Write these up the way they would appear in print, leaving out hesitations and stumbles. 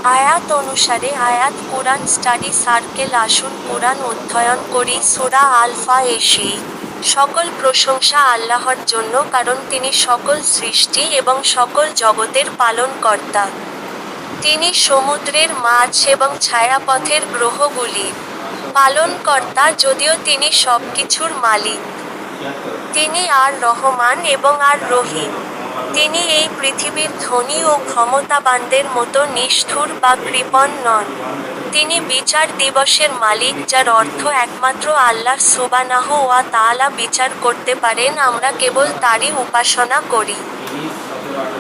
আয়াত অনুসারে আয়াত কুরআন স্টাডি সার্কেল আসুন কুরআন অধ্যয়ন করি সূরা আল-ফাতহা। সকল প্রশংসা আল্লাহর জন্য কারণ তিনি সকল সৃষ্টি এবং সকল জগতের পালনকর্তা। তিনি সমুদ্রের মাছ এবং ছায়াপথের গ্রহগুলির পালনকর্তা যদিও তিনি সবকিছুর মালিক। তিনি আর রহমান এবং আর রহিম। তিনি এই পৃথিবীর ধনী ও ক্ষমতাবানদের মতো নিষ্ঠুর বা কৃপণ নন। তিনি বিচার দিবসের মালিক যার অর্থ একমাত্র আল্লাহ সুবহানাহু ওয়া তাআলা বিচার করতে পারেন আমরা কেবল তারই উপাসনা করি।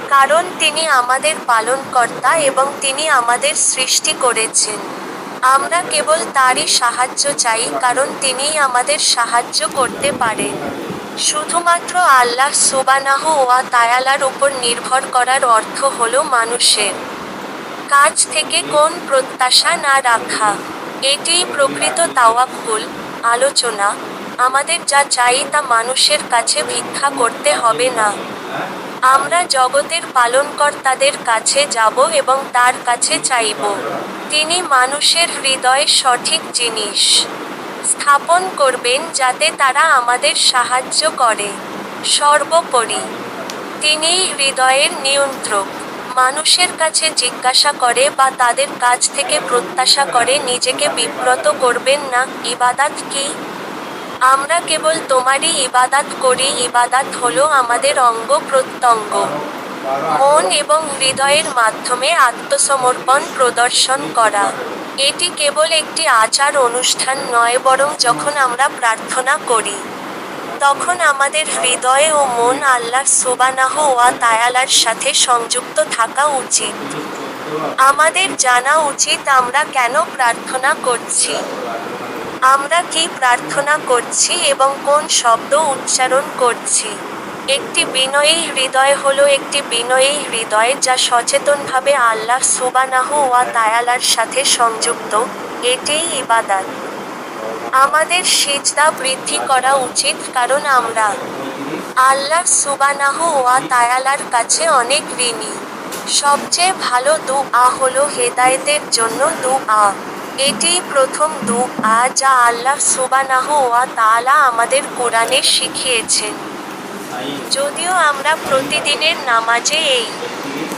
কারণ তিনি আমাদের পালনকর্তা এবং তিনি আমাদের সৃষ্টি করেছেন। আমরা কেবল তারই সাহায্য চাই কারণ তিনিই আমাদের সাহায্য করতে পারেন। শুধুমাত্র আল্লাহ সুবহানাহু ওয়া তাআলার উপর নির্ভর করার অর্থ হলো মানুষের কাছ থেকে কোন প্রত্যাশা না রাখা। এটিই প্রকৃত তাওয়াক্কুল। আলোচনা, আমাদের যা চাই তা মানুষের কাছে ভিক্ষা করতে হবে না। আমরা জগতের পালনকর্তাদের কাছে যাব এবং তার কাছে চাইব। তিনি মানুষের হৃদয়ে সঠিক জিনিস স্থাপন করবেন যাতে তারা আমাদের সাহায্য করে। সর্বোপরি, তিনিই হৃদয়ের নিয়ন্ত্রক। মানুষের কাছে জিজ্ঞাসা করে বা তাদের কাছ থেকে প্রত্যাশা করে নিজেকে বিব্রত করবেন না। ইবাদাত কি? আমরা কেবল তোমারই ইবাদাত করি। ইবাদাত হলো আমাদের অঙ্গ প্রত্যঙ্গ, মন এবং হৃদয়ের মাধ্যমে আত্মসমর্পণ প্রদর্শন করা। এটি কেবল একটি আচার অনুষ্ঠান নয় বরং যখন আমরা প্রার্থনা করি তখন আমাদের হৃদয় ও মন আল্লাহ সুবহানাহু ওয়া তাআলার সাথে সংযুক্ত থাকা উচিত। আমাদের জানা উচিত আমরা কেন প্রার্থনা করছি, আমরা কি প্রার্থনা করছি এবং কোন শব্দ উচ্চারণ করছি। একটি বিনয়ী হৃদয় হলো একটি বিনয়ী হৃদয় যা সচেতনভাবে আল্লাহ সুবহানাহু ওয়া তাআলার সাথে সংযুক্ত। এটিই ইবাদত। আমাদের সিজদা বৃদ্ধি করা উচিত কারণ আমরা আল্লাহ সুবহানাহু ওয়া তাআলার কাছে অনেক ঋণী। সবচেয়ে ভালো দুআ হলো হেদায়েতের জন্য দুআ। এটিই প্রথম দুআ যা আল্লাহ সুবহানাহু ওয়া তাআলা আমাদের কোরআনে শিখিয়েছেন। যদিও আমরা প্রতিদিনের নামাজে এই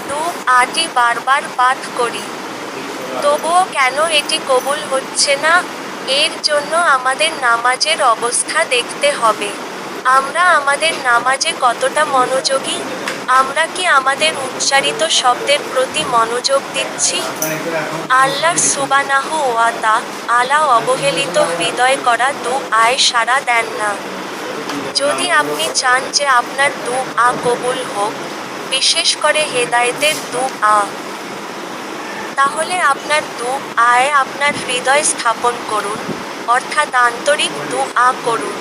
দুআটি বারবার পাঠ করি, তবুও কেন এটি কবুল হচ্ছে না? এর জন্য আমাদের নামাজের অবস্থা দেখতে হবে। আমরা আমাদের নামাজে কতটা মনোযোগী? আমরা কি আমাদের উচ্চারিত শব্দের প্রতি মনোযোগ দিচ্ছি? আল্লাহ সুবহানাহু ওয়া তাআলা অবহেলিত হৃদয় করা দুআয় সাড়া দেন না। যদি আপনি চান যে আপনার দুআ কবুল হোক, বিশেষ করে হেদায়েতের দুআ, তাহলে আপনার দুআয় আপনার হৃদয় স্থাপন করুন, অর্থাৎ আন্তরিক দুআ করুন।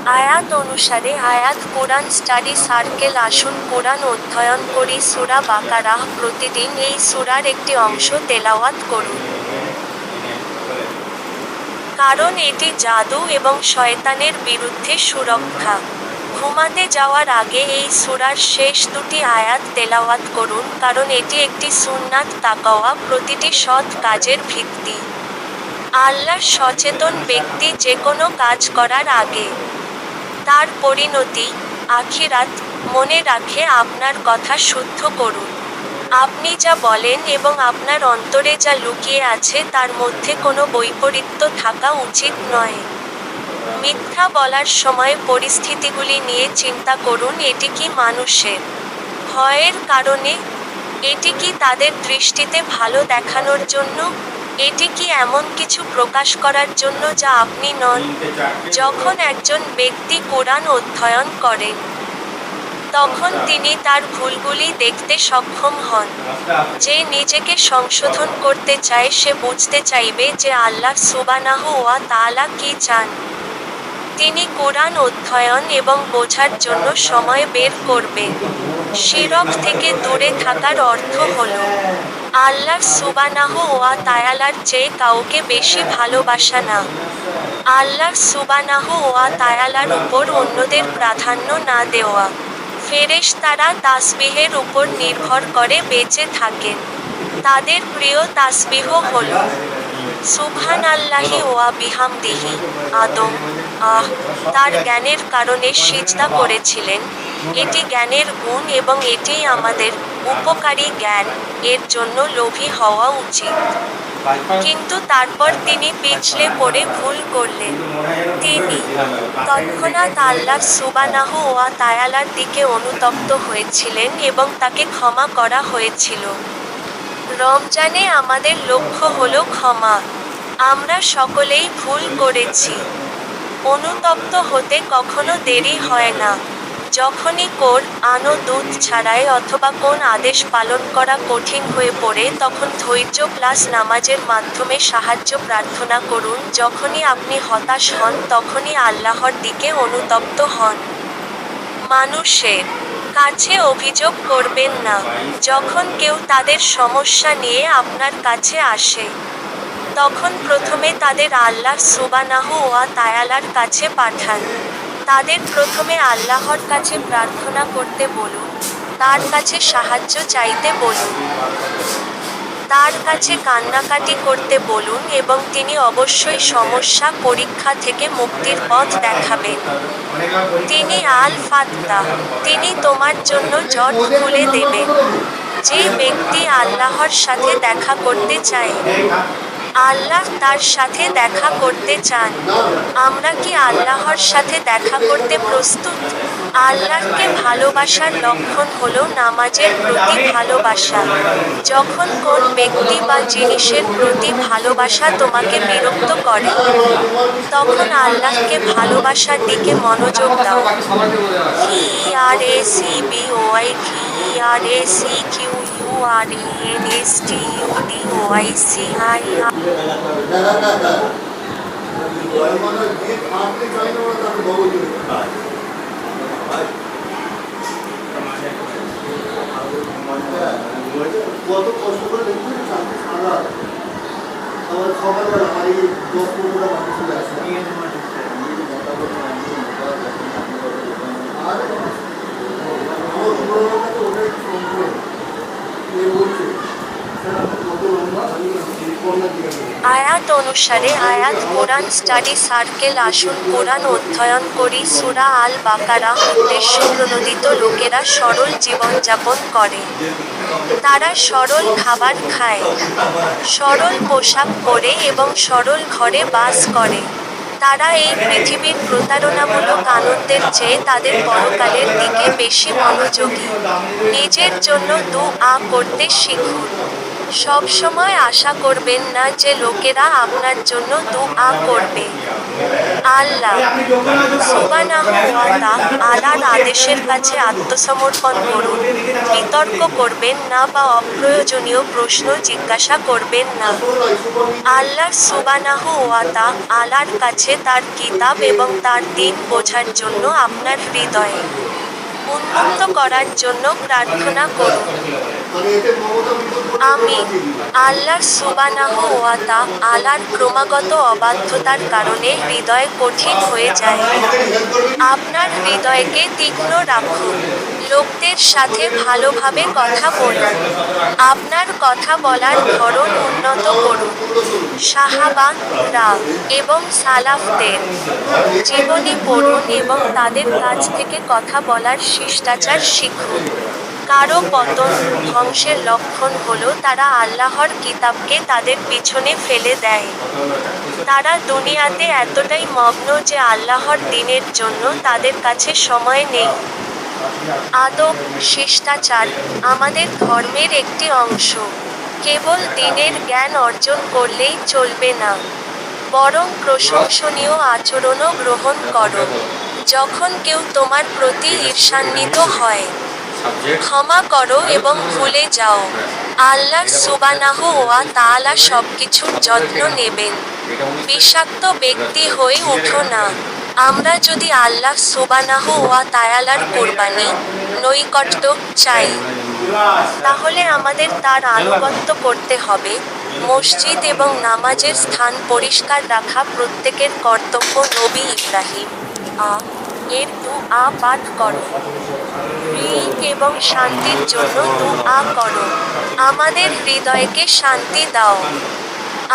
আয়াত অনুসারে আয়াত কুরআন স্টাডি সার্কেল আসুন কুরআন অধ্যয়ন করি সূরা বাকারাহ। প্রতিদিন এই সূরার একটি অংশ তেলাওয়াত করুন। কারণ এটি জাদু এবং শয়তানের বিরুদ্ধে সুরক্ষা। ঘুমাতে যাওয়ার আগে এই সূরার শেষ দুটি আয়াত তেলাওয়াত করুন কারণ এটি একটি সুন্নাত তাকওয়া, প্রতিটি সৎ কাজের ভিত্তি। আল্লাহ সচেতন ব্যক্তি যেকোনো কাজ করার আগে তার পরিণতি আখিরাত মনে রাখে আপনার কথা শুদ্ধ করুন। আপনি যা বলেন এবং আপনার অন্তরে যা লুকিয়ে আছে তার মধ্যে কোনো বৈপরীত্য থাকা উচিত নয়। মিথ্যা বলার সময় পরিস্থিতিগুলি নিয়ে চিন্তা করুন, এটি কি মানুষের ভয়ের কারণে? এটি কি তাদের দৃষ্টিতে ভালো দেখানোর জন্য? এটি কি এমন কিছু প্রকাশ করার জন্য যা আপনি নন? যখন একজন ব্যক্তি কোরআন অধ্যয়ন করেন, তখন তিনি তার ভুলগুলি দেখতে সক্ষম হন। যে নিজেকে সংশোধন করতে চায় সে বুঝতে চাইবে যে আল্লাহ সুবহানাহু ওয়া তাআলা কি চান। তিনি কোরআন অধ্যয়ন এবং বোঝার জন্য সময় বের করবেন। শিরক থেকে দূরে থাকার অর্থ হল আল্লাহ সুবহানাহু ওয়া তাআলার চেয়ে কাউকে বেশি ভালোবাসা না। আল্লাহ সুবহানাহু ওয়া তাআলার উপর অন্যদের প্রাধান্য না দেওয়া। ফেরেশতারা তাসবিহের উপর নির্ভর করে বেঁচে থাকেন। তাদের প্রিয় তাসবিহ হল সুবহানাল্লাহি ওয়া বিহামদিহি। আদম তার জ্ঞানের কারণে সিজদা করেছিলেন। এটি জ্ঞানের গুণ এবং এটিই আমাদের উপকারী জ্ঞান এর জন্য লোভী হওয়া উচিত। কিন্তু তারপর তিনি পিছলে পড়ে ভুল করলেন। তিনি তৎক্ষণাৎ আল্লাহ সুবহানাহু ওয়া তাআলার দিকে অনুতপ্ত হয়েছিলেন এবং তাকে ক্ষমা করা হয়েছিল। রমজানে আমাদের লক্ষ্য হলো ক্ষমা। আমরা সকলেই ভুল করেছি। অনুতপ্ত হতে কখনো দেরি হয় না। যখনই দুধ ছাড়াই অথবা কোন আদেশ পালন করা কঠিন হয়ে পড়ে তখন ধৈর্য প্লাস নামাজের মাধ্যমে সাহায্য প্রার্থনা করুন। যখনই আপনি হতাশ হন তখনই আল্লাহর দিকে অনুতপ্ত হন। মানুষের কাছে অভিযোগ করবেন না। যখন কেউ তাদের সমস্যা নিয়ে আপনার কাছে আসে, তখন প্রথমে তাদের আল্লাহ সুবহানাহু ওয়া তাআলার কাছে পাঠান। তাদের প্রথমে আল্লাহর কাছে প্রার্থনা করতে বলুন, তার কাছে সাহায্য চাইতে বলুন, তার কাছে কান্নাকাটি করতে বলুন এবং তিনি অবশ্যই সমস্যা পরীক্ষা থেকে মুক্তির পথ দেখাবেন। তিনি আল ফাত্তাহ, তিনি তোমার জন্য জট খুলে দেবেন। যে ব্যক্তি আল্লাহর সাথে দেখা করতে চায়, আল্লাহ তার সাথে দেখা করতে চান। আমরা কি আল্লাহর সাথে দেখা করতে প্রস্তুত? আল্লাহকে ভালোবাসার লক্ষণ হলো নামাজের প্রতি ভালোবাসা। যখন কোন ব্যক্তি বা জিনিসের প্রতি ভালোবাসা তোমাকে বিরক্ত করে, তখন আল্লাহকে ভালোবাসার দিকে মনোযোগ দাও। কত কষ্ট করে দেখুন সারা আমার সকালবেলা বাড়ি 10-15টা মানুষ চলে আসে আর আমার পুরোনোটাকে ওটাই ফোন করে বলছে কত লম্বা আমি আয়াত অনুসারে আয়াত কোরআন স্টাডি সার্কেল। আসুন কোরআন অধ্যয়ন করি। সূরা আল বাকারা। উদ্দেশ্য প্রণোদিত লোকেরা সরল জীবনযাপন করে। তারা সরল খাবার খায়, সরল পোশাক পরে এবং সরল ঘরে বাস করে। তারা এই পৃথিবীর প্রতারণামূলক আনন্দের চেয়ে তাদের পরকালের দিকে বেশি মনোযোগী। নিজের জন্য দুআ করতে শিখুন। সবসময় আশা করবেন না যে লোকেরা আপনার জন্য দুআ করবে। আল্লাহ সুবহানাহু ওয়া তাআলার আদেশের কাছে আত্মসমর্পণ করুন। বিতর্ক করবেন না বা অপ্রয়োজনীয় প্রশ্ন জিজ্ঞাসা করবেন না। আল্লাহ সুবহানাহু ওয়া তাআলার কাছে তার কিতাব এবং তার দ্বীন বোঝার জন্য আপনার হৃদয় উন্মুক্ত করার জন্য প্রার্থনা করুন। আমিন। আল্লাহ সুবহানাহু ওয়া তাআলার ক্রমাগত অবাধ্যতার কারণে হৃদয় কঠিন হয়ে যায়। আপনার হৃদয়কে তীক্ষ্ণ রাখুন। লোকদের সাথে ভালোভাবে কথা বলুন। আপনার কথা বলার ধরন উন্নত করুন। সাহাবা-রা এবং সালাফদের জীবনী পড়ুন এবং তাদের কাছ থেকে কথা বলার শিষ্টাচার শিখুন। কারো পতন, ধ্বংসের লক্ষণ হলো তারা আল্লাহর কিতাবকে তাদের পিছনে ফেলে দেয়। তারা দুনিয়াতে এতটাই মগ্ন যে আল্লাহর দ্বীনের জন্য তাদের কাছে সময় নেই। আদব, শিষ্টাচার আমাদের ধর্মের একটি অংশ। কেবল দিনের জ্ঞান অর্জন করলেই চলবে না, বরং প্রশংসনীয় আচরণও গ্রহণ করো। যখন কেউ তোমার প্রতি ঈর্ষান্বিত হয়, ক্ষমা করো এবং ভুলে যাও। আল্লাহ সুবহানাহু ওয়া তাআলা সবকিছুর যত্ন নেবেন। বিষাক্ত ব্যক্তি হয়ে ওঠো না। আমরা যদি আল্লাহ সুবহানাহু ওয়া তাআলার কুরবানি, নৈকট্য চাই, তাহলে আমাদের তার আনুগত্য করতে হবে। মসজিদ এবং নামাজের স্থান পরিষ্কার রাখা প্রত্যেকের কর্তব্য। নবী ইব্রাহিম এর দুআ পাঠ করো। রিজিক এবং শান্তির জন্য দুআ করো। আমাদের হৃদয়কে শান্তি দাও,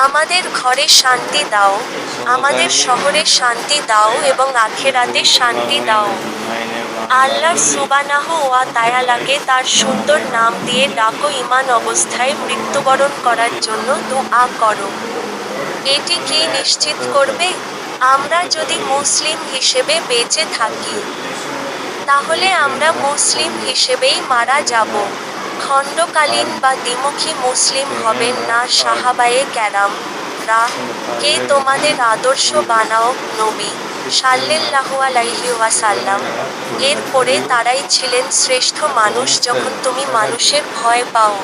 আমাদের ঘরে শান্তি দাও, আমাদের শহরে শান্তি দাও এবং আখিরাতে শান্তি দাও। আল্লাহ সুবহানাহু ওয়া তাআলাকে তার সুন্দর নাম দিয়ে ডাকো। ঈমান অবস্থায় মৃত্যুবরণ করার জন্য দুআ করো। এটি কি নিশ্চিত করবে, আমরা যদি মুসলিম হিসেবে বেঁচে থাকি, তাহলে আমরা মুসলিম হিসেবেই মারা যাব। খণ্ডকালীন বা দ্বিমুখী মুসলিম হবেন না। সাহাবায়ে কেরাম রা কে তোমাদের আদর্শ বানাও। নবী সাল্লাল্লাহু আলাইহি ওয়াসাল্লাম এর পরে তারাই ছিলেন শ্রেষ্ঠ মানুষ। যখন তুমি মানুষের ভয় পাও,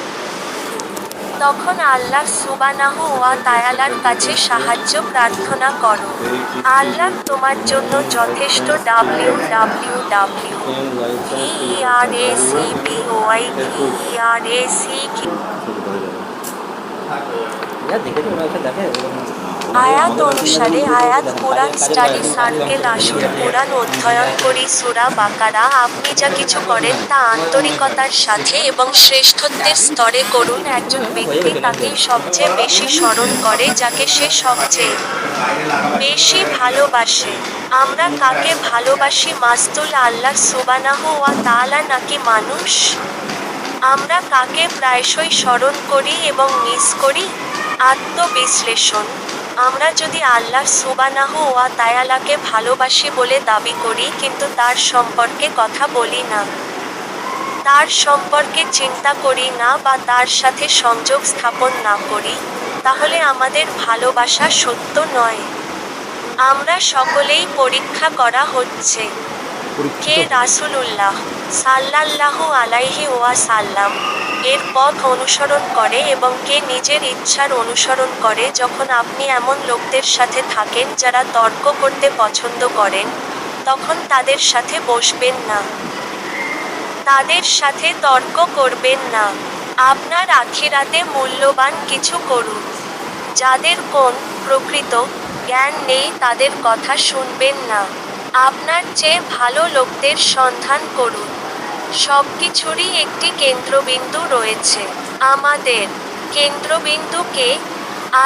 তখন আল্লাহ সুবহানাহু ওয়া তাআলার কাছে সাহায্য প্রার্থনা করো। আল্লাহ তোমার জন্য যথেষ্ট। আয়াত অনুসারে আয়াত কোরআন স্টাডি সার্কেল। আসুন কোরআন অধ্যয়ন করি। সূরা বাকারা। আপনি যা কিছু করেন তা আন্তরিকতার সাথে এবং শ্রেষ্ঠত্বের স্তরে করুন। একজন ব্যক্তি তাকেই সবচেয়ে বেশি স্মরণ করে যাকে সে সবচেয়ে বেশি ভালোবাসে। আমরা কাকে ভালোবাসি? মাসতুল আল্লাহ সুবহানাহু ওয়া তাআলা নাকি মানুষ? আমরা কাকে প্রায়শই স্মরণ করি এবং মিস করি? আত্মবিশ্লেষণ। আমরা যদি আল্লাহ সুবহানাহু ওয়া তাআলাকে ভালোবাসি বলে দাবি করি কিন্তু তার সম্পর্কে কথা বলি না, তার সম্পর্কে চিন্তা করি না বা তার সাথে সংযোগ স্থাপন না করি, তাহলে আমাদের ভালোবাসা সত্য নয়। আমরা সকলেই পরীক্ষা করা হচ্ছে। কে রাসূলুল্লাহ সাল্লাল্লাহু আলাইহি ওয়াসাল্লাম এর পথ অনুসরণ করে এবং কে নিজের ইচ্ছার অনুসরণ করে। যখন আপনি এমন লোকদের সাথে থাকেন যারা তর্ক করতে পছন্দ করেন, তখন তাদের সাথে বসবেন না, তাদের সাথে তর্ক করবেন না। আপনার আখিরাতে মূল্যবান কিছু করুন। যাদের কোন প্রকৃত জ্ঞান নেই তাদের কথা শুনবেন না। আপনার চেয়ে ভালো লোকদের সন্ধান করুন। সবকিছুরই একটি কেন্দ্রবিন্দু রয়েছে। আমাদের কেন্দ্রবিন্দু কে?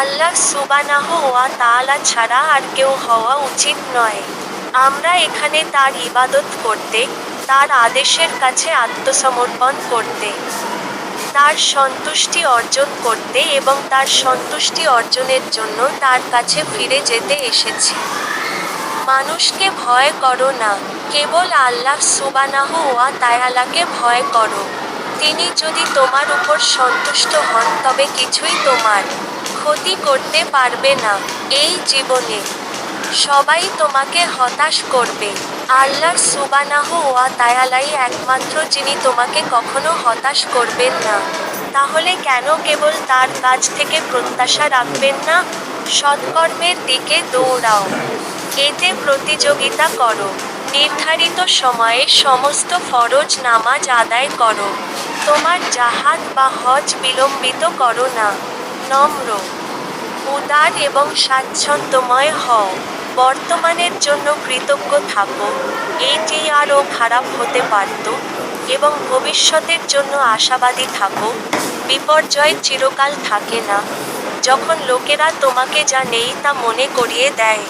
আল্লাহ সুবহানাহু ওয়া তাআলা ছাড়া আর কেউ হওয়া উচিত নয়। আমরা এখানে তার ইবাদত করতে, তার আদেশের কাছে আত্মসমর্পণ করতে, তার সন্তুষ্টি অর্জন করতে এবং তার সন্তুষ্টি অর্জনের জন্য তার কাছে ফিরে যেতে এসেছি। মানুষকে ভয় করো না, কেবল আল্লাহ সুবহানাহু ওয়া তাআলাকে ভয় করো। তিনি যদি তোমার উপর সন্তুষ্ট হন তবে কিছুই তোমার ক্ষতি করতে পারবে না। এই জীবনে সবাই তোমাকে হতাশ করবে। আল্লাহ সুবহানাহু ওয়া তাআলাই একমাত্র যিনি তোমাকে কখনো হতাশ করবেন না। তাহলে কেন কেবল তার কাছ থেকে প্রত্যাশা রাখবেন না? সৎকর্মের দিকে দৌড়াও, এতে প্রতিযোগিতা করো। নির্ধারিত সময়ে সমস্ত ফরজ নামাজ আদায় করো। তোমার জাহাদ বা হজ বিলম্বিত করো না। নম্র, উদার এবং স্বাচ্ছন্দ্যময় হও। বর্তমানের জন্য কৃতজ্ঞ থাকো, এটি আরও খারাপ হতে পারত। এবং ভবিষ্যতের জন্য আশাবাদী থাকো। বিপর্যয় চিরকাল থাকে না। যখন লোকেরা তোমাকে যা নেই তা মনে করিয়ে দেয়,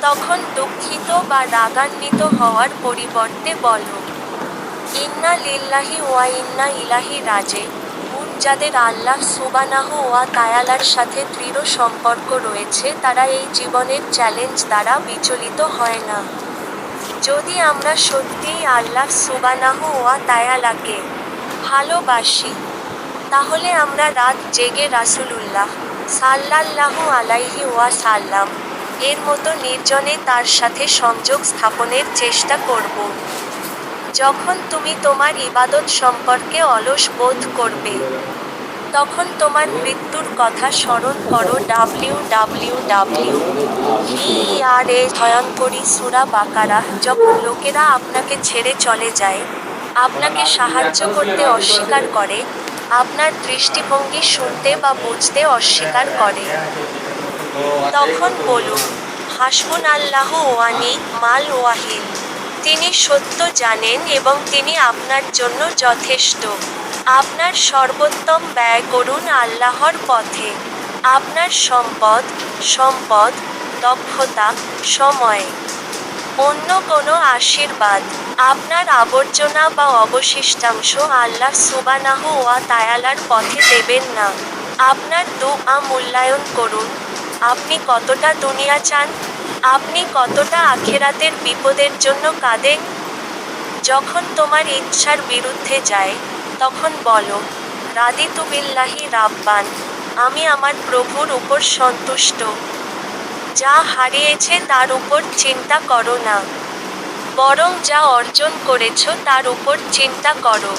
তখন দুঃখিত বা রাগান্বিত হওয়ার পরিবর্তে বলো, ইন্না লিল্লাহি ওয়া ইন্না ইলাইহি রাজিউন। যাদের আল্লাহ সুবহানাহু ওয়া তাআলার সাথে দৃঢ় সম্পর্ক রয়েছে তারা এই জীবনের চ্যালেঞ্জ দ্বারা বিচলিত হয় না। যদি আমরা সত্যিই আল্লাহ সুবহানাহু ওয়া তাআলাকে ভালোবাসি, তাহলে আমরা রাত জেগে রাসূলুল্লাহ সাল্লাল্লাহু আলাইহি ওয়াসাল্লাম এর মতো নির্জনে তার সাথে সংযোগ স্থাপনের চেষ্টা করব। যখন তুমি তোমার ইবাদত সম্পর্কে অলস বোধ করবে, তখন তোমার মৃত্যুর কথা স্মরণ করো। ভয়ঙ্করী সূরা বাকারা। যখন লোকেরা আপনাকে ছেড়ে চলে যায়, আপনাকে সাহায্য করতে অস্বীকার করে, আপনার দৃষ্টিভঙ্গি শুনতে বা বুঝতে অস্বীকার করে, তখন বলুন, হাসবুনাল্লাহু ওয়া নি'মাল ওয়াকিল। তিনি সত্য জানেন এবং তিনি আপনার জন্য যথেষ্ট। আপনার সর্বোত্তম ব্যয় করুন আল্লাহর পথে। আপনার সম্পদ, দক্ষতা, সময়, অন্য কোনো আশীর্বাদ, আপনার আবর্জনা বা অবশিষ্টাংশ আল্লাহ সুবহানাহু ওয়া তাআলার পথে দেবেন না। আপনার দুআ মূল্যায়ন করুন। আপনি কতটা দুনিয়া চান? আপনি কতটা আখিরাতের বিপদের জন্য কাঁদেন? যখন তোমার ইচ্ছার বিরুদ্ধে যায়, তখন বলো, রাদিতু বিল্লাহি রাব্বান। আমি আমার প্রভুর উপর সন্তুষ্ট। যা হারিয়েছে তার উপর চিন্তা করো না, বরং যা অর্জন করেছ তার উপর চিন্তা করো।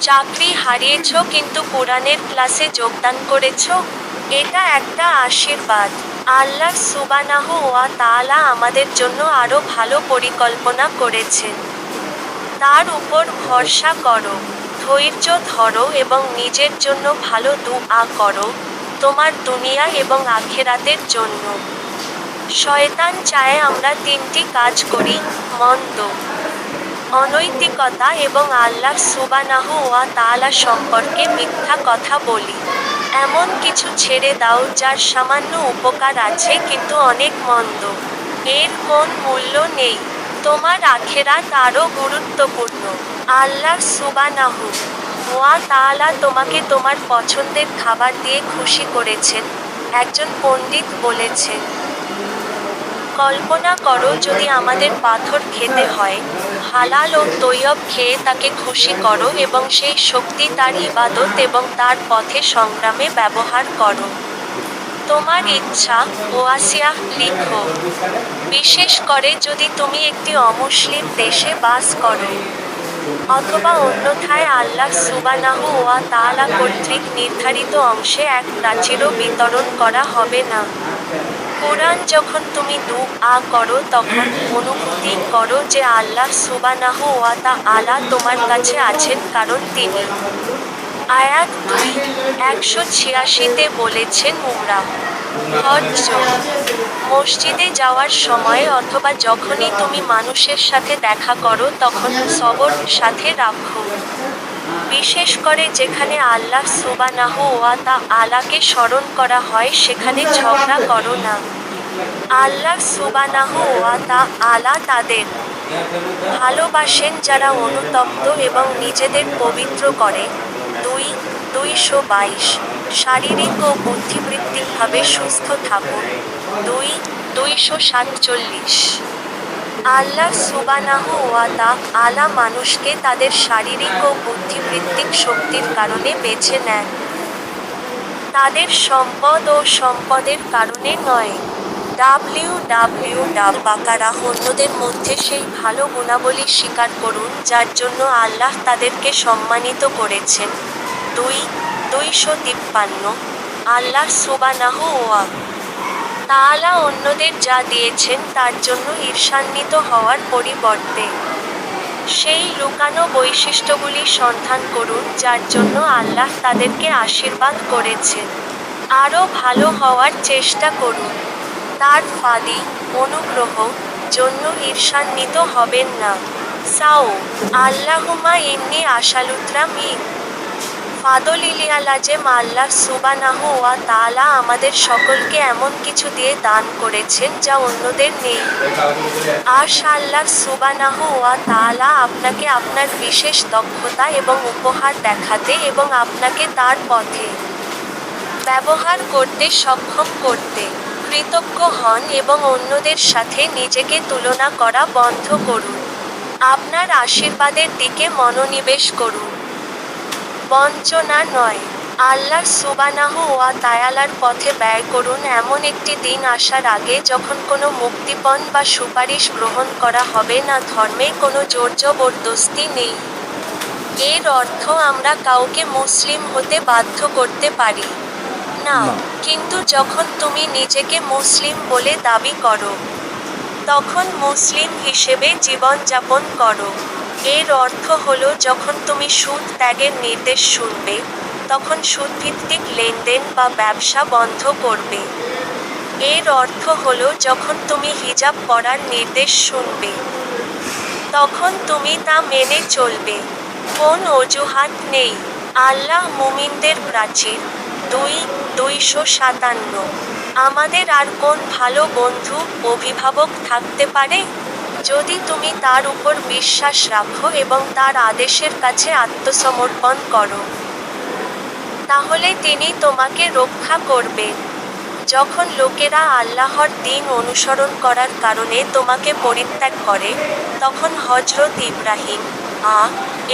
চাকরি হারিয়েছ কিন্তু কোরআনের ক্লাসে যোগদান করেছ, এটা একটা আশীর্বাদ। আল্লাহ সুবহানাহু ওয়া তাআলা আমাদের জন্য আরও ভালো পরিকল্পনা করেছেন। তার উপর ভরসা করো, ধৈর্য ধরো এবং নিজের জন্য ভালো দুআ করো, তোমার দুনিয়া এবং আখিরাতের জন্য। শয়তান চায় আমরা তিনটি কাজ করি: মন্দ, অনৈতিকতা এবং আল্লাহ সুবহানাহু ওয়া তাআলা সম্পর্কে মিথ্যা কথা বলি। এমন কিছু ছেড়ে দাও যার সামান্য উপকার আছে কিন্তু অনেক মন্দ। এর কোন মূল্য নেই। তোমার আখিরাত আরও গুরুত্বপূর্ণ। আল্লাহ সুবহানাহু ওয়া তাআলা তোমাকে তোমার পছন্দের খাবার দিয়ে খুশি করেছেন, একজন পণ্ডিত বলেছেন। কল্পনা করো যদি আমাদের পাথর খেতে হয়, হালাল ও তৈয়ব খেয়ে তাকে খুশি করো এবং সেই শক্তি তার ইবাদত এবং তার পথে সংগ্রামে ব্যবহার করো। তোমার ইচ্ছা, ওয়াসিয়াহ লিখো। বিশেষ করে যদি তুমি একটি অমুসলিম দেশে বাস করো, অথবা অন্যথায় আল্লাহ সুবহানাহু ওয়া তাআলা কর্তৃক নির্ধারিত অংশে এক প্রাচীরও বিতরণ করা হবে না। কোরআন যখন তুমি দুআ করো তখন অনুভূতি করো যে আল্লাহ সুবহানাহু ওয়া তাআলা তোমার কাছে আছেন, কারণ তিনি আয়াত 2:186 বলেছেন, উমরাহ, হজ্জ, মসজিদে যাওয়ার সময় অথবা যখনই তুমি মানুষের সাথে দেখা করো তখন সবর সাথে রাখো। বিশেষ করে যেখানে আল্লাহ সুবহানাহু ওয়া তাআলাকে স্মরণ করা হয় সেখানে ঝগড়া করো না। আল্লাহ সুবহানাহু ওয়া তাআলা তাদের ভালোবাসেন যারা অনুতপ্ত এবং নিজেদের পবিত্র করে। 2:222 শারীরিক ও বুদ্ধিবৃত্তিকভাবে সুস্থ থাকুন। 2:247 আল্লাহ সুবহানাহু ওয়া তাআলা মানুষকে তাদের শারীরিক ও বুদ্ধিবৃত্তিক শক্তির কারণে বেছে নেন, তাদের সম্পদ ও সম্পদের কারণে নয়। বাকারা। অন্যদের মধ্যে সেই ভালো গুণাবলী স্বীকার করুন যার জন্য আল্লাহ তাদেরকে সম্মানিত করেছেন। 2:253 আল্লাহ সুবহানাহু ওয়া তাআলা অন্যদের যা দিয়েছেন তার জন্য ঈর্ষান্বিত হওয়ার পরিবর্তে সেই লুকানো বৈশিষ্ট্যগুলি সন্ধান করুন যার জন্য আল্লাহ তাদেরকে আশীর্বাদ করেছেন। আরও ভালো হওয়ার চেষ্টা করুন। তার ফাদি, অনুগ্রহ জন্য ঈর্ষান্বিত হবেন না। আল্লাহুম্মা ইন্নী আসালুকা মিন ফাদলিলিয়ালাজেম। আল্লাহ সুবহানাহু ওয়া তাআলা আমাদের সকলকে এমন কিছু দিয়ে দান করেছেন যা অন্যদের নেই। আল্লাহ সুবহানাহু ওয়া তাআলা আপনাকে আপনার বিশেষ দক্ষতা এবং উপহার দেখাতে এবং আপনাকে তার পথে ব্যবহার করতে সক্ষম করতে কৃতজ্ঞ হন এবং অন্যদের সাথে নিজেকে তুলনা করা বন্ধ করুন। আপনার আশীর্বাদের দিকে মনোনিবেশ করুন। বঞ্চনা নয়। আল্লাহ সুবহানাহু ওয়া তাআলার পথে ব্যয় করুন এমন একটি দিন আসার আগে যখন কোনো মুক্তিপণ বা সুপারিশ গ্রহণ করা হবে না, ধর্মে কোনো জোর-জবরদস্তি নেই। এর অর্থ আমরা কাউকে মুসলিম হতে বাধ্য করতে পারি না, না। কিন্তু যখন তুমি নিজেকে মুসলিম বলে দাবি করো, তখন মুসলিম হিসেবে জীবনযাপন করো। এর অর্থ হলো যখন তুমি সুদ ত্যাগের নির্দেশ শুনবে, তখন সুদভিত্তিক লেনদেন বা ব্যবসা বন্ধ করবে। এর অর্থ হলো যখন তুমি হিজাব পরার নির্দেশ শুনবে, তখন তুমি তা মেনে চলবে। কোন অজুহাত নেই। আল্লাহ মুমিনদের প্রাচীর। 2:257। আমাদের আর কোন ভালো বন্ধু, অভিভাবক থাকতে পারে? যদি তুমি তার উপর বিশ্বাস রাখো এবং তার আদেশের কাছে আত্মসমর্পণ করো, তাহলে তিনি তোমাকে রক্ষা করবেন। যখন লোকেরা আল্লাহর দ্বীন অনুসরণ করার কারণে তোমাকে পরিত্যাগ করে, তখন হযরত ইব্রাহিম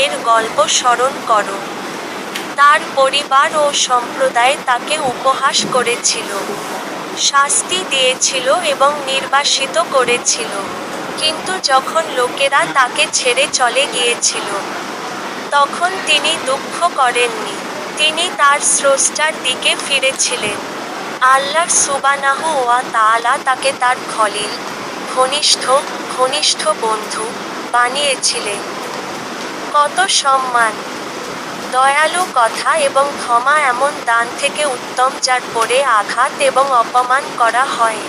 এর গল্প স্মরণ করো। তার পরিবার ও সম্প্রদায় তাকে উপহাস করেছিল, শাস্তি দিয়েছিল এবং নির্বাসিত করেছিল। কিন্তু যখন লোকেরা তাকে ছেড়ে চলে গিয়েছিল, তখন তিনি দুঃখ করেননি। তিনি তার স্রষ্টার দিকে ফিরেছিলেন। আল্লাহ সুবহানাহু ওয়া তাআলা তাকে তার খলিল, ঘনিষ্ঠ বন্ধু বানিয়েছিলেন। কত সম্মান, দয়ালু কথা এবং ক্ষমা এমন দান থেকে উত্তম যার পরে আঘাত এবং অপমান করা হয়।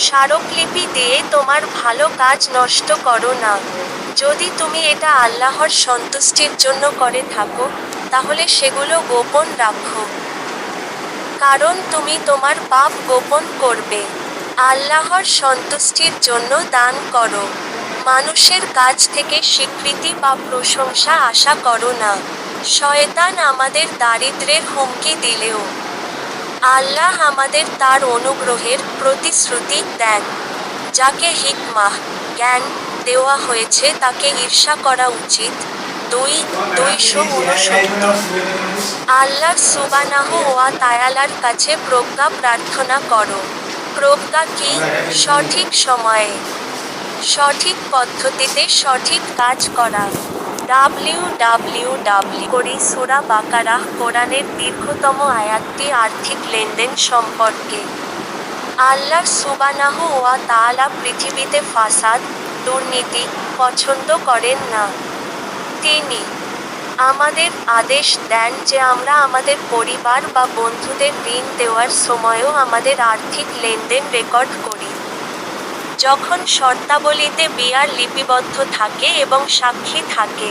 স্মারকলিপি দিয়ে তোমার ভালো কাজ নষ্ট করো না। যদি তুমি এটা আল্লাহর সন্তুষ্টির জন্য করে থাকো, তাহলে সেগুলো গোপন রাখো, কারণ তুমি তোমার পাপ গোপন করবে। আল্লাহর সন্তুষ্টির জন্য দান করো। মানুষের কাছ থেকে স্বীকৃতি বা প্রশংসা আশা করো না। শয়তান আমাদের দারিদ্র্যের হুমকি দিলেও আল্লাহ আমাদের তার অনুগ্রহের প্রতিশ্রুতি দেন। যাকে হিকমাহ, জ্ঞান দেওয়া হয়েছে তাকে ঈর্ষা করা উচিত। 2:269। আল্লাহ সুবহানাহু ওয়া তাআলার কাছে প্রজ্ঞা প্রার্থনা করো। প্রজ্ঞা কি? সঠিক সময়ে, সঠিক পদ্ধতিতে সঠিক কাজ করা। করি সূরা বাকারাহ কোরআনের দীর্ঘতম আয়াতটি আর্থিক লেনদেন সম্পর্কে। আল্লাহ সুবহানাহু ওয়া তাআলা পৃথিবীতে ফাসাদ, দুর্নীতি পছন্দ করেন না। তিনি আমাদের আদেশ দেন যে আমরা আমাদের পরিবার বা বন্ধুদের ঋণ দেওয়ার সময়ও আমাদের আর্থিক লেনদেন রেকর্ড করি। যখন শর্তাবলীতে বিয়ার লিপিবদ্ধ থাকে এবং সাক্ষী থাকে,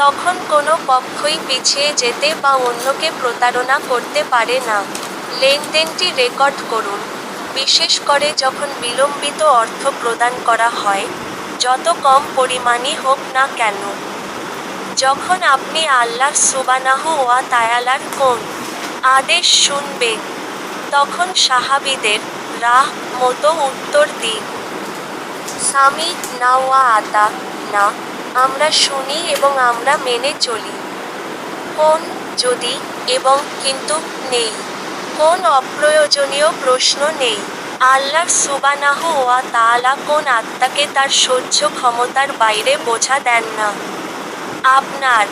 তখন কোনো পক্ষই পিছিয়ে যেতে বা অন্যকে প্রতারণা করতে পারে না। লেনদেনটি রেকর্ড করুন, বিশেষ করে যখন বিলম্বিত অর্থ প্রদান করা হয়, যত কম পরিমাণই হোক না কেন। যখন আপনি আল্লাহ সুবহানাহু ওয়া তাআলার কোন আদেশ শুনবেন, তখন সাহাবীদের মতো উত্তর দিন। সামি না ওয়া আতা না, আমরা শুনি এবং আমরা মেনে চলি। কোন যদি এবং কিন্তু নেই। কোন অপ্রয়োজনীয় প্রশ্ন নেই। আল্লাহ সুবহানাহু ওয়া তাআলা কোন আত্মাকে তার সহ্য ক্ষমতার বাইরে বোঝা দেন না। আপনার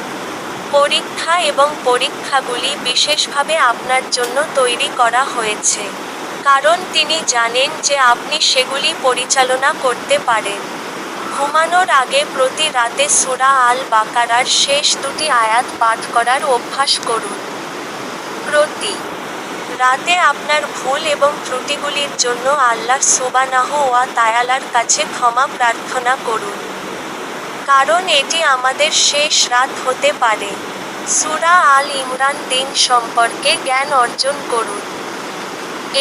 পরীক্ষা এবং পরীক্ষাগুলি বিশেষভাবে আপনার জন্য তৈরি করা হয়েছে, কারণ তিনি জানেন যে আপনি সেগুলি পরিচালনা করতে পারেন। ঘুমানোর আগে প্রতি রাতে সূরা আল বাকারার শেষ দুটি আয়াত পাঠ করার অভ্যাস করুন। প্রতি রাতে আপনার ভুল এবং ত্রুটিগুলির জন্য আল্লাহ সুবহানাহু ওয়া তাআলার কাছে ক্ষমা প্রার্থনা করুন, কারণ এটি আমাদের শেষ রাত হতে পারে। সূরা আল ইমরান দিন সম্পর্কে জ্ঞান অর্জন করুন।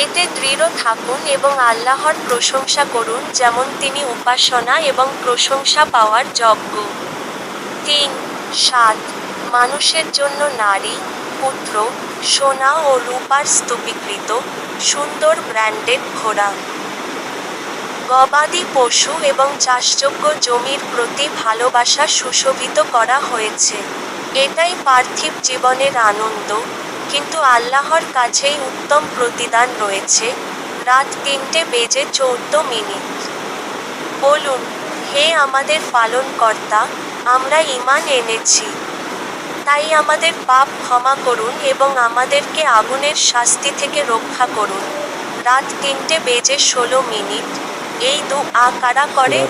এতে দৃঢ় থাকুন এবং আল্লাহর প্রশংসা করুন যেমন তিনি উপাসনা এবং প্রশংসা পাওয়ার যোগ্য। 3:7 মানুষের জন্য নারী, পুত্র, সোনা ও রূপার স্তূপীকৃত, সুন্দর ব্র্যান্ডেড ঘোড়া। গবাদি পশু এবং চাষযোগ্য জমির প্রতি ভালোবাসা সুশোভিত করা হয়েছে। এটাই পার্থিব জীবনের আনন্দ, কিন্তু আল্লাহর কাছেই উত্তম প্রতিদান রয়েছে। রাত 3:14 বলুন, হে আমাদের পালনকর্তা, আমরা ঈমান এনেছি। তাই আমাদের পাপ ক্ষমা করুন এবং আমাদেরকে আগুনের শাস্তি থেকে রক্ষা করুন। রাত 3:16। এই দুআ কারা করে?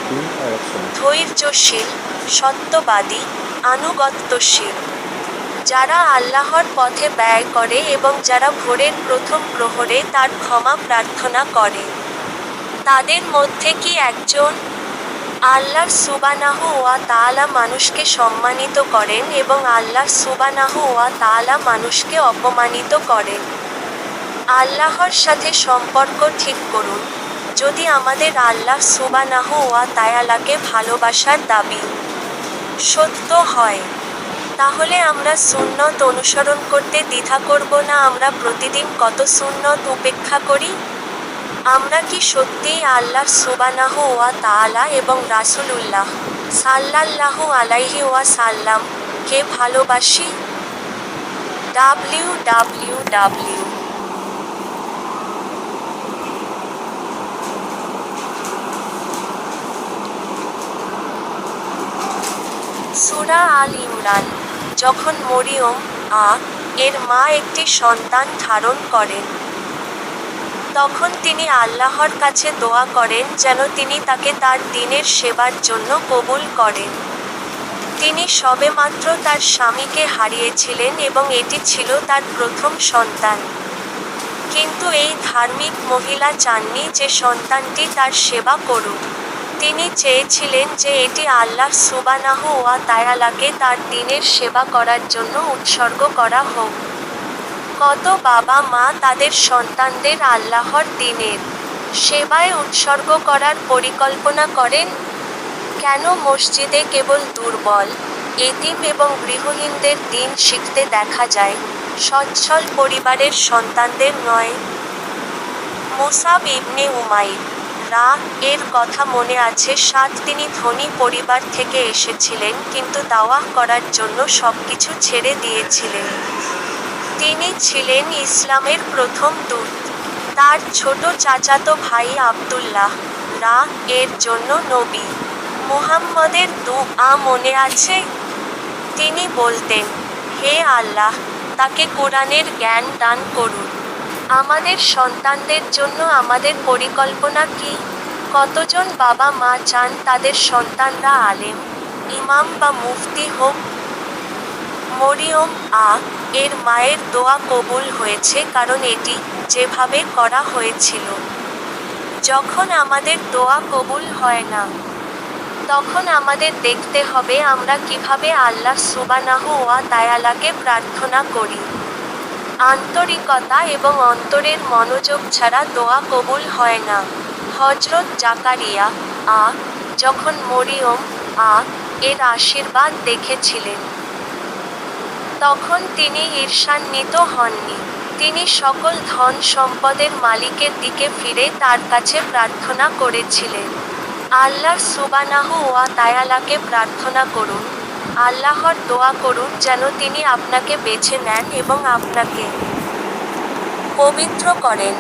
ধৈর্যশীল, সত্যবাদী, আনুগত্যশীল। যারা আল্লাহর পথে ব্যয় করে এবং যারা ভোরের প্রথম প্রহরে তার ক্ষমা প্রার্থনা করে। তাদের মধ্যে কি একজন? আল্লাহ সুবহানাহু ওয়া তাআলা মানুষকে সম্মানিত করেন এবং আল্লাহ সুবহানাহু ওয়া তাআলা মানুষকে অপমানিত করেন। আল্লাহর সাথে সম্পর্ক ঠিক করুন। যদি আমাদের আল্লাহ সুবহানাহু ওয়া তাআলাকে ভালোবাসার দাবি সত্য হয়, তাহলে আমরা সুন্নত অনুসরণ করতে দ্বিধা করব না। আমরা প্রতিদিন কত সুন্নত উপেক্ষা করি? আমরা কি সত্যিই আল্লাহ সুবহানাহু ওয়া তাআলা এবং রাসূলুল্লাহ সাল্লাল্লাহু আলাইহি ওয়াসাল্লাম কে ভালোবাসি? www. সূরা আল ইমরান। যখন মরিয়ম এর মা একটি সন্তান ধারণ করেন, তখন তিনি আল্লাহর কাছে দোয়া করেন যেন তিনি তাকে তার দ্বীনের সেবার জন্য কবুল করেন। তিনি সবেমাত্র তার স্বামীকে হারিয়েছিলেন এবং এটি ছিল তার প্রথম সন্তান। কিন্তু এই ধার্মিক মহিলা চাননি যে সন্তানটি তার সেবা করুক। তিনি চেয়েছিলেন যে এটি আল্লাহ সুবহানাহু ওয়া তাআলাকে তার দ্বীনের সেবা করার জন্য উৎসর্গ করা হোক। কত বাবা মা তাদের সন্তানদের আল্লাহর দ্বীনের সেবায় উৎসর্গ করার পরিকল্পনা করেন? কেন মসজিদে কেবল দুর্বল, এতিম এবং গৃহহীনদের দ্বীন শিখতে দেখা যায়, সচ্ছল পরিবারের সন্তানদের নয়? মুসাব ইবনে উমাইর এর কথা মনে আছে। তিনি ধনী পরিবার থেকে এসেছিলেন কিন্তু দাওয়াহ করার জন্য সবকিছু ছেড়ে দিয়েছিলেন। তিনি ছিলেন ইসলামের প্রথম দূত। তার ছোট চাচাতো ভাই আব্দুল্লাহ এর জন্য নবী মুহাম্মদের দুআ মনে আছে? তিনি বলতেন, হে আল্লাহ, তাকে কোরআনের জ্ঞান দান করুন। আমাদের সন্তানদের জন্য আমাদের পরিকল্পনা কি? কতজন বাবা মা চান তাদের সন্তানরা আলেম, ইমাম বা মুফতি হোক? মরিয়ম এর মায়ের দোয়া কবুল হয়েছে কারণ এটি যেভাবে করা হয়েছিল। যখন আমাদের দোয়া কবুল হয় না, তখন আমাদের দেখতে হবে আমরা কিভাবে আল্লাহ সুবহানাহু ওয়া তাআলাকে প্রার্থনা করি। আন্তরিকতা এবং অন্তরের মনোযোগ ছাড়া দোয়া কবুল হয় না। হযরত জাকারিয়া যখন মরিয়ম এর আশীর্বাদ দেখেছিলেন, তখন তিনি ঈর্ষান্বিত হননি। তিনি সকল ধন সম্পদের মালিকের দিকে ফিরে তার কাছে প্রার্থনা করেছিলেন। আল্লাহ সুবহানাহু ওয়া তাআলাকে প্রার্থনা করুন, আল্লাহর দোয়া করুন যেন তিনি আপনাকে বেছে নেন এবং আপনাকে পবিত্র করেন,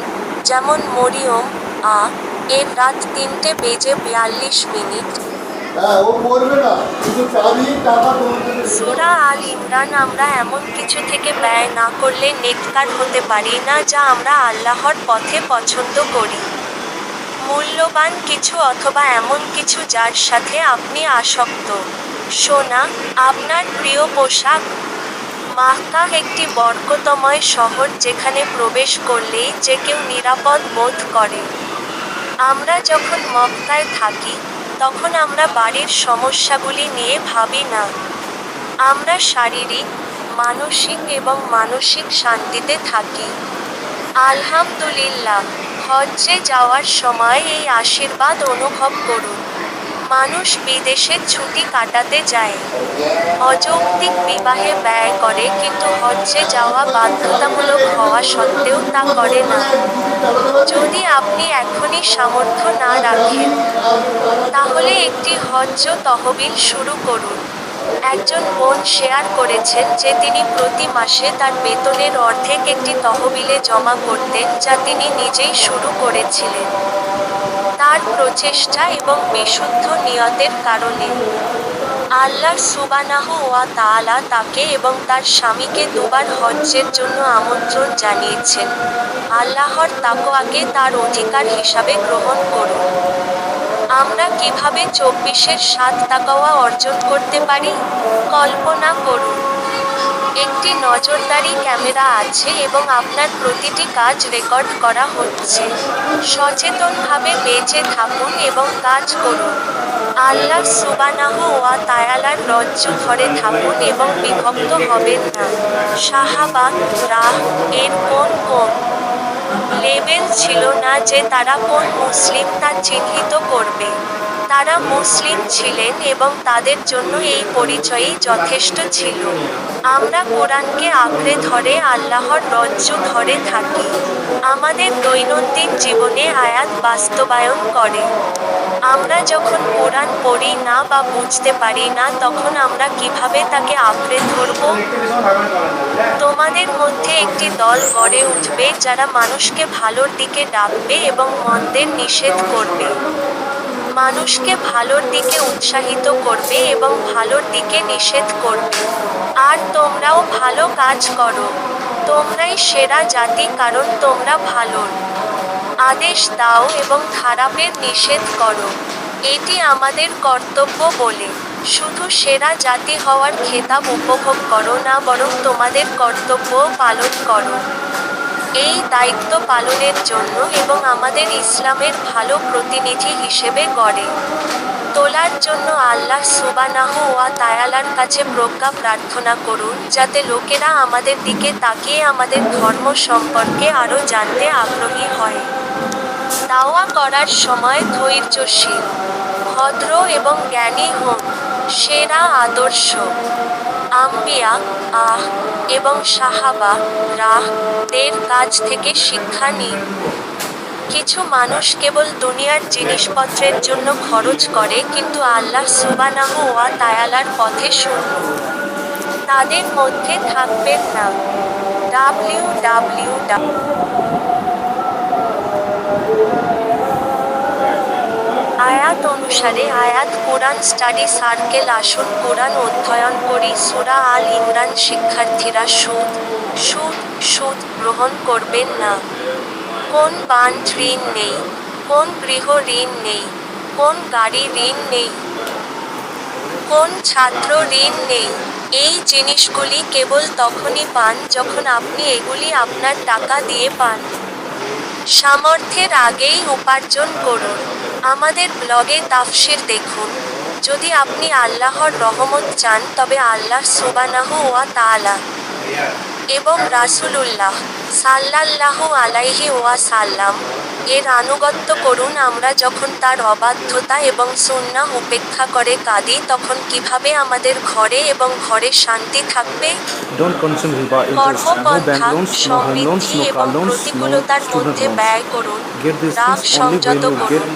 যেমন মরিয়ম এর রাত 3:42। ও করবে না, কিন্তু চাবি টাকা তোমাকে সূরা আল ইমরান। আমরা এমন কিছু থেকে ব্যয় না করলে নেককার হতে পারি না যা আমরা আল্লাহর পথে পছন্দ করি। মূল্যবান কিছু অথবা এমন কিছু যার সাথে আপনি আসক্ত। সোনা, আপনার প্রিয় পোশাক। মাক্কাহ একটি বরকতময় শহর যেখানে প্রবেশ করলেই যে কেউ নিরাপদ বোধ করে। আমরা যখন মক্কায় থাকি, তখন আমরা বাড়ির সমস্যাগুলি নিয়ে ভাবি না। আমরা শারীরিক, মানসিক এবং মানসিক শান্তিতে থাকি। আলহামদুলিল্লাহ। হজ্জে যাওয়ার সময় এই আশীর্বাদ অনুভব করুন। মানুষ বিদেশে ছুটি কাটাতে যায়, অযৌক্তিক বিবাহে ব্যয় করে, কিন্তু হজ্জে যাওয়া বাধ্যতামূলক হওয়া সত্ত্বেও তা করে না। যদি আপনি এখনই সামর্থ্য না রাখেন, তাহলে একটি হজ্জ তহবিল শুরু করুন। একজন বোন শেয়ার করেছেন যে তিনি প্রতি মাসে তার বেতনের অর্ধেক একটি তহবিলে জমা করতেন, যা তিনি নিজেই শুরু করেছিলেন। তার প্রচেষ্টা এবং বিশুদ্ধ নিয়তের কারণে আল্লাহ সুবহানাহু ওয়া তাআলা তাকে এবং তার স্বামীকে দুবার হজ্জের জন্য আমন্ত্রণ জানিয়েছেন। আল্লাহর তাকওয়াকে তার অধিকার হিসাবে গ্রহণ করুন। আমরা কিভাবে 24-এর 7 তাকওয়া অর্জন করতে পারি? কল্পনা করুন, একটি নজরদারি ক্যামেরা আছে এবং আপনার প্রতিটি কাজ রেকর্ড করা হচ্ছে। সচেতনভাবে বেঁচে থাকুন এবং কাজ করুন। আল্লাহ সুবহানাহু ওয়া তাআলার রজ্জু ধরে থাকুন এবং বিভক্ত হবেন না। সাহাবা এর কোন লেবেল ছিল না যে তারা কোন মুসলিম তা চিহ্নিত করবে। তারা মুসলিম ছিলেন এবং তাদের জন্য এই পরিচয়ই যথেষ্ট ছিল। আমরা কোরআনকে আঁকড়ে ধরে আল্লাহর রজ্জু ধরে থাকি। আমাদের দৈনন্দিন জীবনে আয়াত বাস্তবায়ন করে। আমরা যখন কোরআন পড়ি না বা বুঝতে পারি না, তখন আমরা কিভাবে তাকে আঁকড়ে ধরব? তোমাদের মধ্যে একটি দল গড়ে উঠবে যারা মানুষকে ভালোর দিকে ডাকবে এবং মন্দের নিষেধ করবে। মানুষকে ভালোর দিকে উৎসাহিত করবে এবং ভালোর দিকে নিষেধ করবে। আর তোমরাও ভালো কাজ করো। তোমরাই সেরা জাতি, কারণ তোমরা ভালোর আদেশ দাও এবং খারাপের নিষেধ করো। এটি আমাদের কর্তব্য বলে। শুধু সেরা জাতি হওয়ার খেতাব উপভোগ করো না, বরং তোমাদের কর্তব্যও পালন করো। এই দায়িত্ব পালনের জন্য এবং আমাদের ইসলামের ভালো প্রতিনিধি হিসেবে গড়ে তোলার জন্য আল্লাহ সুবহানাহু ওয়া তাআলার কাছে প্রজ্ঞা প্রার্থনা করুন, যাতে লোকেরা আমাদের দিকে তাকিয়ে আমাদের ধর্ম সম্পর্কে আরও জানতে আগ্রহী হয়। দাওয়া করার সময় ধৈর্যশীল, ভদ্র এবং জ্ঞানী হন। সেরা আদর্শ আম্বিয়া এবং সাহাবা দের কাছ থেকে শিক্ষা নিন। কিছু মানুষ কেবল দুনিয়ার জিনিসপত্রের জন্য খরচ করে, কিন্তু আল্লাহ সুবহানাহু ওয়া তাআলার পথে শূন্য। তাদের মধ্যে থাকবেন না। আয়াত অনুসারে আয়াত কোরআন স্টাডি সার্কেল। আসুন কোরআন অধ্যয়ন করি। সূরা আল ইমরান। শিক্ষার্থীরা সুদ গ্রহণ করবেন না। কোন বান্ড ঋণ নেই, কোন গৃহ ঋণ নেই, কোন গাড়ি ঋণ নেই, কোন ছাত্র ঋণ নেই। এই জিনিসগুলি কেবল তখনই পান যখন আপনি এগুলি আপনার টাকা দিয়ে পান। সামর্থ্যের আগেই উপার্জন করুন। আমাদের ব্লগে তাফসীর দেখুন। যদি আপনি আল্লাহর রহমত চান, তবে আল্লাহ সুবহানাহু ওয়া তাআলা এবং রাসূলুল্লাহ সাল্লাল্লাহু আলাইহি ওয়াসাল্লাম এর আনুগত্য করুন। আমরা যখন তার অবাধ্যতা এবং সুন্নাহ উপেক্ষা করে কাঁদি, তখন কিভাবে আমাদের ঘরে এবং ঘরে শান্তি থাকবে? কর্মপন্থা, সমৃদ্ধি এবং প্রতিকূলতার মধ্যে ব্যয় করুন। রাগ সংযত করুন।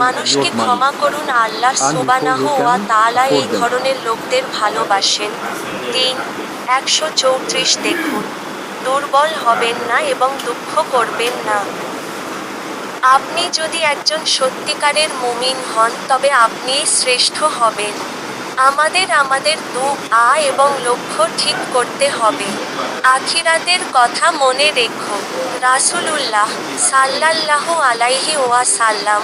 মানুষকে ক্ষমা করুন। আল্লাহ সুবহানাহু ওয়া তাআলা এই ধরনের লোকদের ভালোবাসেন। 134 দেখুন। দুর্বল হবেন না এবং দুঃখ করবেন না। আপনি যদি একজন সত্যিকারের মুমিন হন, তবে আপনিই শ্রেষ্ঠ হবেন। আমাদের দুআ এবং লক্ষ্য ঠিক করতে হবে। আখিরাতের কথা মনে রেখো। রাসূলুল্লাহ সাল্লাল্লাহু আলাইহি ওয়াসাল্লাম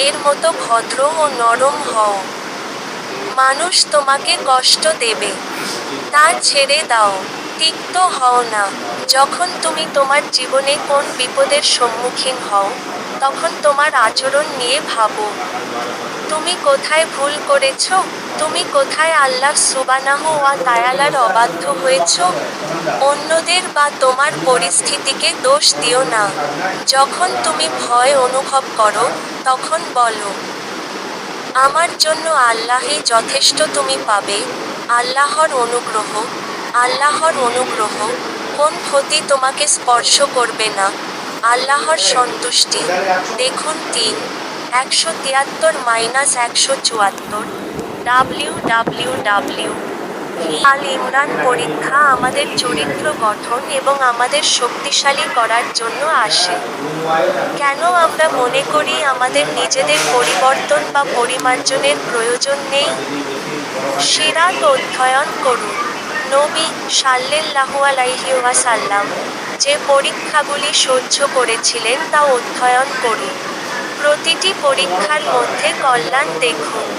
এর মতো ভদ্র ও নরম হও। মানুষ তোমাকে কষ্ট দেবে, তা ছেড়ে দাও। তিক্ত হও না। যখন তুমি তোমার জীবনে কোন বিপদের সম্মুখীন হও, তখন তোমার আচরণ নিয়ে ভাবো। তুমি কোথায় ভুল করেছ? তুমি কোথায় আল্লাহ সুবহানাহু ওয়া তাআলার অবাধ্য হয়েছ? অন্যদের বা তোমার পরিস্থিতিকে দোষ দিও না। যখন তুমি ভয় অনুভব করো, তখন বলো, আমার জন্য আল্লাহই যথেষ্ট, তুমি পাবে আল্লাহর অনুগ্রহ। আল্লাহর অনুগ্রহ, কোন ক্ষতি তোমাকে স্পর্শ করবে না। আল্লাহর সন্তুষ্টি। দেখুন 173-174 www. আল ইমরান। পরীক্ষা আমাদের চরিত্র গঠন এবং আমাদের শক্তিশালী করার জন্য আসে। কেন আমরা মনে করি আমাদের নিজেদের পরিবর্তন বা পরিমার্জনের প্রয়োজন নেই? সিরাত অধ্যয়ন করুন। নবী সাল্লাল্লাহু আলাইহি ওয়াসাল্লাম যে পরীক্ষাগুলি সহ্য করেছিলেন তা অধ্যয়ন করুন। প্রতিটি পরীক্ষার মধ্যে কল্যাণ দেখুন।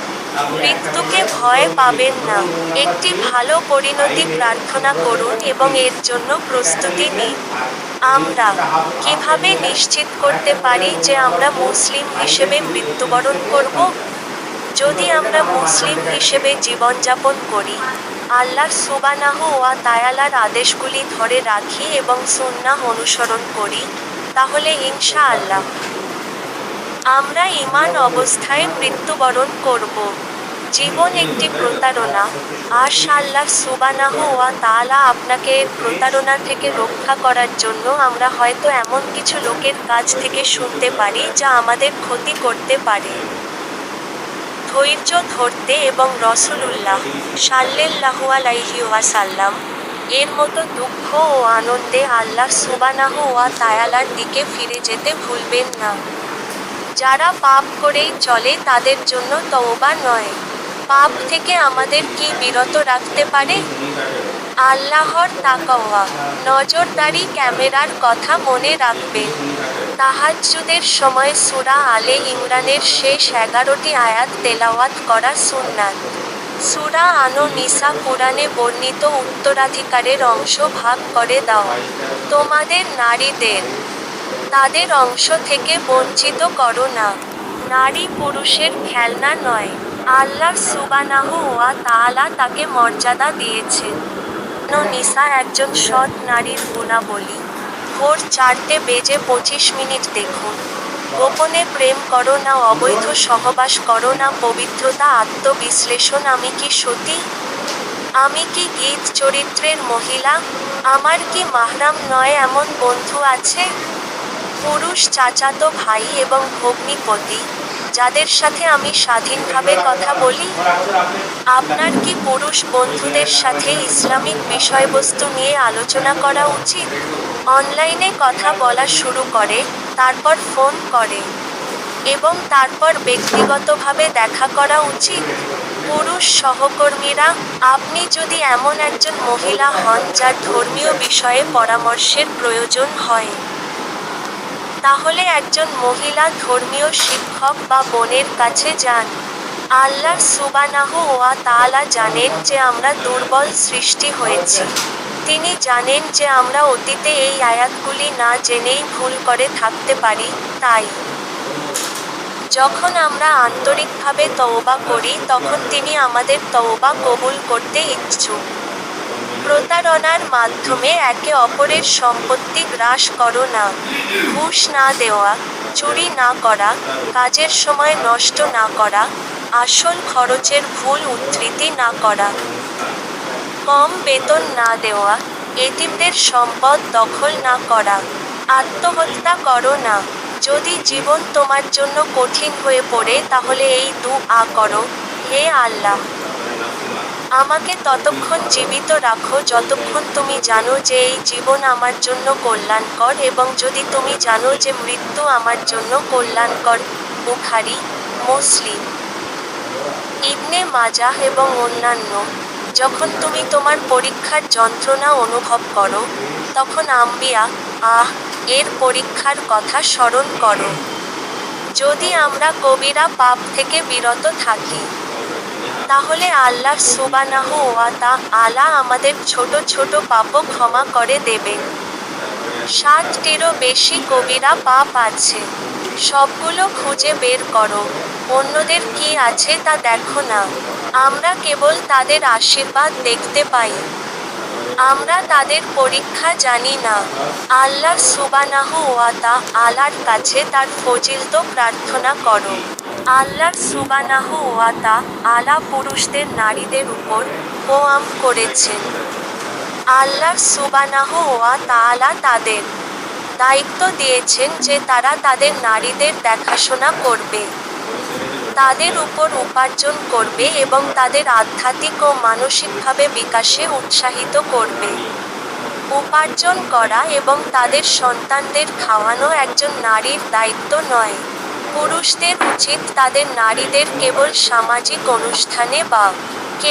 মৃত্যুকে ভয় পাবেন না। একটি ভালো পরিণতি প্রার্থনা করুন এবং এর জন্য প্রস্তুতি নিন। আমরা কিভাবে নিশ্চিত করতে পারি যে আমরা মুসলিম হিসেবে মৃত্যুবরণ করব? যদি আমরা মুসলিম হিসেবে জীবনযাপন করি, আল্লাহ সুবহানাহু ওয়া তাআলার আদেশগুলি ধরে রাখি এবং সুন্নাহ অনুসরণ করি, তাহলে ইনশাআল্লাহ আমরা ঈমান অবস্থায় মৃত্যুবরণ করব। জীবন একটি প্রতারণা। আল্লাহ সুবহানাহু ওয়া তাআলা আপনাকে এর প্রতারণা থেকে রক্ষা করার জন্য আমরা হয়তো এমন কিছু লোকের কাছ থেকে শুনতে পারি যা আমাদের ক্ষতি করতে পারে। ধৈর্য ধরতে এবং রাসূলুল্লাহ সাল্লাল্লাহু আলাইহি ওয়াসাল্লাম এর মতো দুঃখ ও আনন্দে আল্লাহ সুবহানাহু ওয়া তাআলার দিকে ফিরে যেতে ভুলবেন না। যারা পাপ করেই চলে তাদের জন্য তওবা নয়। পাপ থেকে আমাদের কি বিরত রাখতে পারে? আল্লাহর তাকওয়া। নজরদারি। ক্যামেরার কথা মনে রাখবেন। তাহাজ্জুদের সময় সূরা আলে ইমরানের শেষ 11টি আয়াত তেলাওয়াত করা সুন্নাত। সূরা আন-নিসা কুরআনে বর্ণিত উত্তরাধিকারের অংশ ভাগ করে দাও। তোমাদের নারীদের তাদের অংশ থেকে বঞ্চিত করো না। নারী পুরুষের খেলনা নয়। আল্লাহ সুবহানাহু ওয়া তাআলা তাকে মর্যাদা দিয়েছেন। আন-নিসা একজন সৎ নারীর গুণাবলী। ভোর 4:25 দেখুন। গোপনে প্রেম করো না, অবৈধ সহবাস করো না, পবিত্রতা। আত্মবিশ্লেষণ। আমি কি সতী? আমি কি গীত চরিত্রের মহিলা? আমার কি মাহরাম নয় এমন বন্ধু আছে? পুরুষ চাচাতো ভাই এবং ভগ্নিপতি, যাদের সাথে আমি স্বাধীনভাবে কথা বলি? আপনার কি পুরুষ বন্ধুদের সাথে ইসলামিক বিষয়বস্তু নিয়ে আলোচনা করা উচিত? অনলাইনে কথা বলা শুরু করে, তারপর ফোন করে, এবং তারপর ব্যক্তিগতভাবে দেখা করা উচিত? পুরুষ সহকর্মীরা, আপনি যদি এমন একজন মহিলা হন যার ধর্মীয় বিষয়ে পরামর্শের প্রয়োজন হয়, তাহলে একজন মহিলা ধর্মীয় শিক্ষক বা বোনের কাছে যান। আল্লাহ সুবহানাহু ওয়া তাআলা জানেন যে আমরা দুর্বল সৃষ্টি হয়েছি। তিনি জানেন যে আমরা অতীতে এই আয়াতগুলি না জেনেই ভুল করে থাকতে পারি, তাই যখন আমরা আন্তরিকভাবে তওবা করি তখন তিনি আমাদের তওবা কবুল করতে ইচ্ছুক। প্রতারণার মাধ্যমে একে অপরের সম্পত্তি গ্রাস করো না। ঘুষ না দেওয়া, চুরি না করা, কাজের সময় নষ্ট না করা, আসল খরচের ভুল উদ্ধৃতি না করা, কম বেতন না দেওয়া, এতিমদের সম্পদ দখল না করা, আত্মহত্যা করো না। যদি জীবন তোমার জন্য কঠিন হয়ে পড়ে তাহলে এই দুআ করো, হে আল্লাহ, আমাকে ততক্ষণ জীবিত রাখো যতক্ষণ তুমি জানো যে এই জীবন আমার জন্য কল্যাণকর এবং যদি তুমি জানো যে মৃত্যু আমার জন্য কল্যাণকর। বুখারী, মুসলিম, ইবনে মাজাহ এবং অন্যান্য। যখন তুমি তোমার পরীক্ষার যন্ত্রণা অনুভব করো, তখন আম্বিয়া এর পরীক্ষার কথা স্মরণ করো। যদি আমরা কবিরা পাপ থেকে বিরত থাকি, তাহলে আল্লাহ সুবহানাহু ওয়া তাআলা আমাদের ছোট ছোট পাপও ক্ষমা করে দেবেন। 7টিরও বেশি কবিরা পাপ আছে। সবগুলো খুঁজে বের করো। অন্যদের কি আছে তা দেখো না। আমরা কেবল তাদের আশীর্বাদ দেখতে পাই। আমরা তাদের পরীক্ষা জানি না। আল্লাহ সুবহানাহু ওয়া তাআলার কাছে তার ফজিলত প্রার্থনা করো। আল্লাহ সুবহানাহু ওয়া তাআলা পুরুষদের নারীদের উপর কোয়াম করেছেন। আল্লাহ সুবহানাহু ওয়া তাআলা তাদের দায়িত্ব দিয়েছেন যে তারা তাদের নারীদের দেখাশোনা করবে, তাদের উপর উপার্জন করবে এবং তাদের আধ্যাত্মিক ও মানসিকভাবে বিকাশে উৎসাহিত করবে। উপার্জন করা এবং তাদের সন্তানদের খাওয়ানো একজন নারীর দায়িত্ব নয়। পুরুষদের উচিত তাদের নারীদের কেবল সামাজিক অনুষ্ঠানে বা